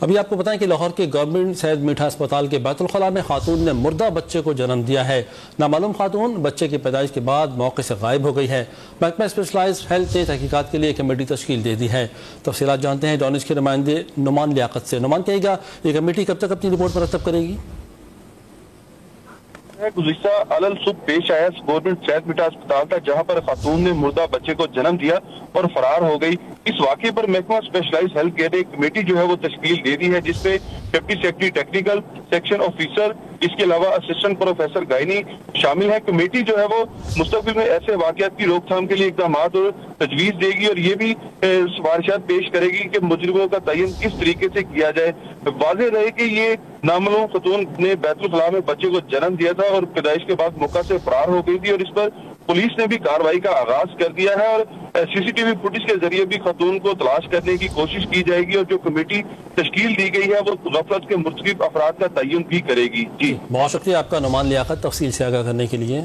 ابھی آپ کو بتائیں کہ لاہور کے گورنمنٹ سید میٹھا اسپتال کے بیت الخلاء میں خاتون نے مردہ بچے کو جنم دیا ہے۔ نامعلوم خاتون بچے کی پیدائش کے بعد موقع سے غائب ہو گئی ہے۔ محکمہ اسپیشلائزڈ ہیلتھ نے تحقیقات کے لیے کمیٹی تشکیل دے دی ہے۔ تفصیلات جانتے ہیں ڈانش کے نمائندے نعمان لیاقت سے۔ نعمان، کہے گا یہ کمیٹی کب تک اپنی رپورٹ مرتب کرے گی؟ گزشتہ علل صبح پیش آیا گورنمنٹ سید میٹھا اسپتال تھا، جہاں پر خاتون نے مردہ بچے کو جنم دیا اور فرار ہو گئی۔ اس واقعے پر محکمہ اسپیشلائزڈ ہیلتھ کیئر نے کمیٹی جو ہے وہ تشکیل دے دی ہے، جس میں deputy secretary technical, section officer, اس کے علاوہ اسسٹنٹ پروفیسر گائنی شامل ہے۔ کمیٹی جو ہے وہ مستقبل میں ایسے واقعات کی روک تھام کے لیے اقدامات اور تجویز دے گی اور یہ بھی سفارشات پیش کرے گی کہ مجرموں کا تعین کس طریقے سے کیا جائے۔ واضح رہے کہ یہ نامعلوم خاتون نے بیت الخلاء میں بچے کو جنم دیا تھا اور پیدائش کے بعد موقع سے فرار ہو گئی تھی، اور اس پر پولیس نے بھی کارروائی کا آغاز کر دیا ہے اور سی سی ٹی وی فوٹیج کے ذریعے بھی خاتون کو تلاش کرنے کی کوشش کی جائے گی، اور جو کمیٹی تشکیل دی گئی ہے وہ غفلت کے مرتکب افراد کا تعین بھی کرے گی۔ بہت شکریہ آپ کا نعمان لیاقت، تفصیل سے آگاہ کرنے کے لیے۔